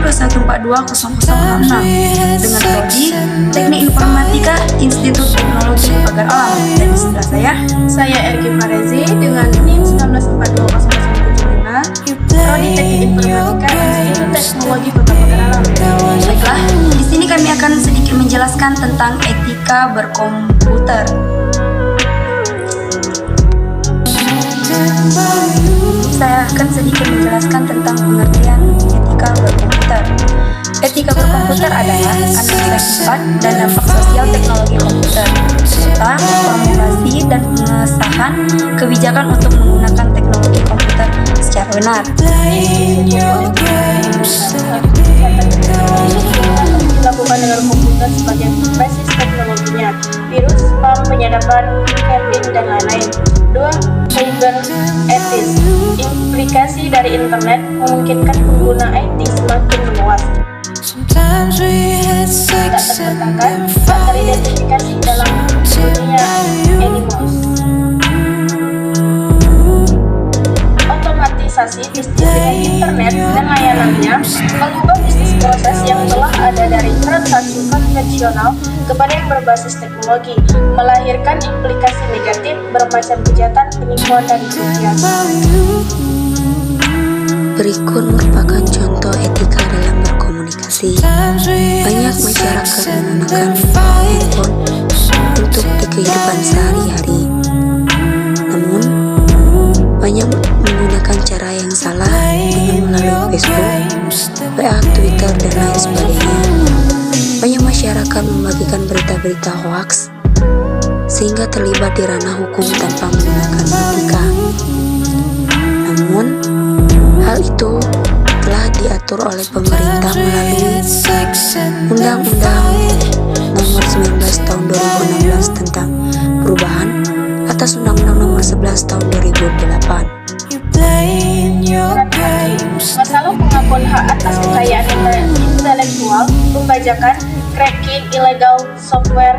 ke 1420066 dengan prodi Teknik Informatika Institut Teknologi Pagar Alam. Dan di sebelah saya Erki Farezi dengan NIM 1920075 prodi Teknik Informatika Institut Teknologi Pagar Alam. Baiklah, di sini kami akan sedikit menjelaskan tentang etika berkomputer. Saya akan sedikit menjelaskan tentang pengertian etika berkomputer. Etika berkomputer adalah analisa sifat dan dampak sosial teknologi komputer, serta formulasi dan pengesahan kebijakan untuk menggunakan teknologi komputer secara benar. Dilakukan dengan komputer sebagai basis teknologinya, virus, spam, penyadapan, hacking, dan lain-lain. 2. Cyber ethics. Implikasi dari internet memungkinkan pengguna IT semakin meluas. Tak terbantahkan, tak teridentifikasi dalam dunia animals. Otomatisasi bisnis dengan internet dan layanannya mengubah bisnis proses yang telah ada dari transaksi konvensional kepada yang berbasis teknologi, melahirkan implikasi negatif bermacam kejahatan, penipuan, dan kerugian. Berikut merupakan contoh etika dalam berkomunikasi. Banyak masyarakat menggunakan handphone untuk di kehidupan sehari-hari. Namun, banyak menggunakan cara yang salah dengan melalui Facebook, WA, Twitter, dan lain sebagainya. Banyak masyarakat membagikan berita-berita hoaks sehingga terlibat di ranah hukum tanpa menggunakan etika. Namun, hal itu telah diatur oleh pemerintah melalui Undang-Undang Nomor 19 Tahun 2016 tentang perubahan atas Undang-Undang Nomor 11 Tahun 2008. Masalah pengakuan hak atas kekayaan intelektual, pembajakan, cracking, illegal software.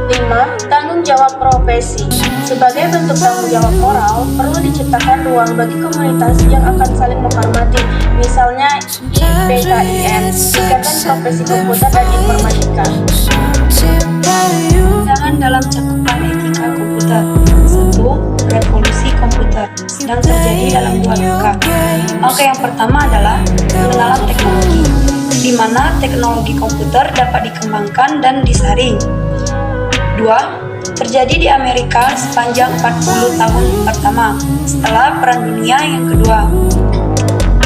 5. Tanggung jawab profesi. Sebagai bentuk tanggung jawab moral, perlu diciptakan ruang bagi komunitas yang akan saling menghormati, misalnya IPKIN, Ikatan Profesi Komputer dan Informatika. Undangan dalam cakupan etika komputer. 1. Revolusi komputer sedang terjadi dalam 2 angka. Angka yang pertama adalah pengenalan teknologi, di mana teknologi komputer dapat dikembangkan dan disaring. 2. Terjadi di Amerika sepanjang 40 tahun pertama setelah Perang Dunia yang kedua.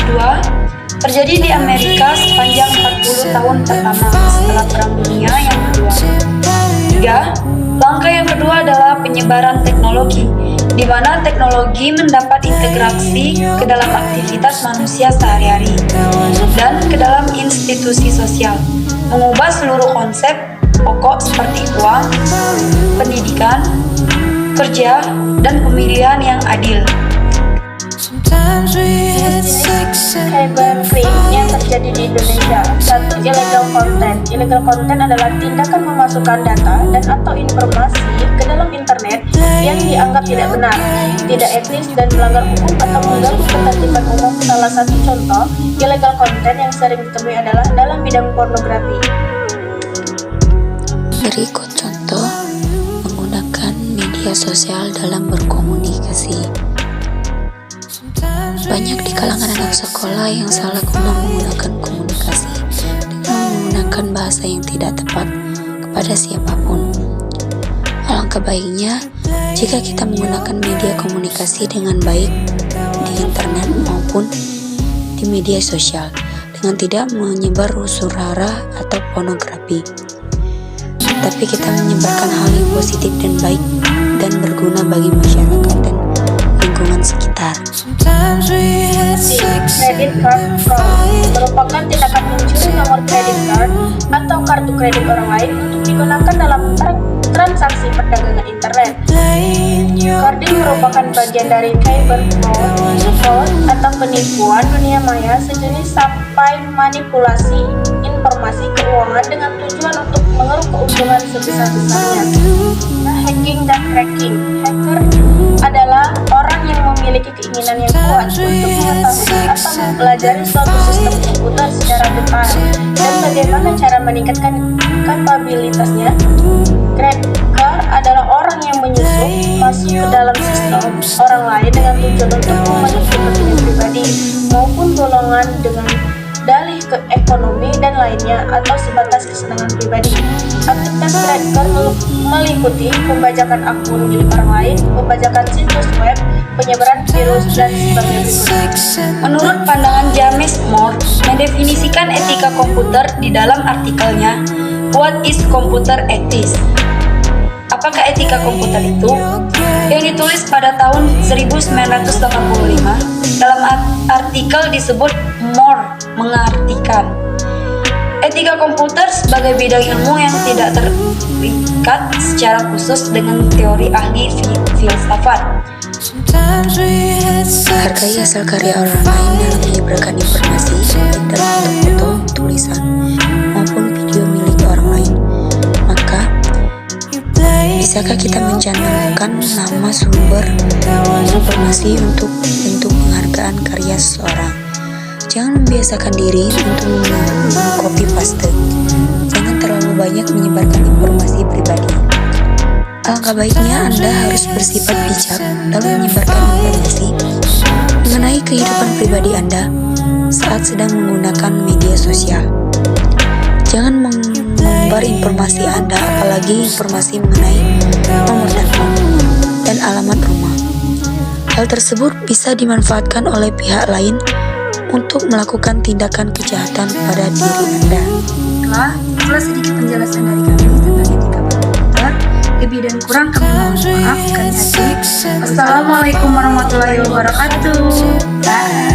2. Terjadi di Amerika sepanjang 40 tahun pertama setelah Perang Dunia yang kedua. 3. Langkah yang kedua adalah penyebaran teknologi, di mana teknologi mendapat integrasi ke dalam aktivitas manusia sehari-hari dan ke dalam institusi sosial, mengubah seluruh konsep pokok seperti uang, pendidikan, kerja, dan pemilihan yang adil. Cybercrime yang terjadi di Indonesia. 1. Illegal content. Illegal content adalah tindakan memasukkan data dan atau informasi ke dalam internet yang dianggap tidak benar, tidak etis, dan melanggar hukum atau mengganggu ketertiban umum. Salah satu contoh illegal content yang sering ditemui adalah dalam bidang pornografi. Berikut contoh menggunakan media sosial dalam berkomunikasi. Banyak di kalangan anak sekolah yang salah guna menggunakan komunikasi dengan menggunakan bahasa yang tidak tepat kepada siapapun. Alangkah baiknya jika kita menggunakan media komunikasi dengan baik di internet maupun di media sosial dengan tidak menyebar unsur hara atau pornografi. Tapi kita menyebarkan hal yang positif dan baik dan berguna bagi masyarakat dan lingkungan sekitar. Credit card fraud merupakan tindakan mencuri nomor kredit card atau kartu kredit orang lain untuk digunakan dalam transaksi perdagangan internet. Carding merupakan bagian dari cyber fraud atau penipuan dunia maya sejenis sampai manipulasi informasi keuangan dengan tujuan untuk mengeruk keuntungan sebesar-besarnya. Hacking dan cracking. Hacker adalah orang yang memiliki keinginan yang kuat untuk mengetahui atau mempelajari suatu sistem komputer secara detail dan bagaimana cara meningkatkan kapabilitasnya. Credit card adalah orang yang menyusup masuk ke dalam sistem orang lain dengan tujuan untuk memenuhi kepentingan pribadi maupun golongan dengan dalih ke ekonomi dan lainnya atau sebatas kesenangan pribadi. Aktivitas credit card meliputi pembajakan akun milik orang lain, pembajakan situs web, penyebaran virus, dan sebagainya. Menurut pandangan James Moore, mendefinisikan etika komputer di dalam artikelnya What is Computer Ethics? Apakah etika komputer itu? Yang ditulis pada tahun 1985, dalam artikel disebut Moore mengartikan etika komputer sebagai bidang ilmu yang tidak terikat secara khusus dengan teori ahli filsafat. Hargai asal karya orang lain dalam menyebarkan informasi, baik dalam bentuk foto, tulisan, maupun video milik orang lain. Maka, bisakah kita mencantumkan nama sumber informasi untuk bentuk penghargaan karya seseorang? Jangan membiasakan diri untuk copy paste. Jangan terlalu banyak menyebarkan informasi pribadi. Alangkah baiknya Anda harus bersifat bijak dalam menyebarkan informasi mengenai kehidupan pribadi Anda saat sedang menggunakan media sosial. Jangan mengumbar informasi Anda, apalagi informasi mengenai nomor telepon dan alamat rumah. Hal tersebut bisa dimanfaatkan oleh pihak lain untuk melakukan tindakan kejahatan pada diri Anda. Itulah sedikit penjelasan dari kami tentang etika komputer. Lebih dan kurang kami mohon maaf. Kami Assalamualaikum warahmatullahi wabarakatuh. Bye.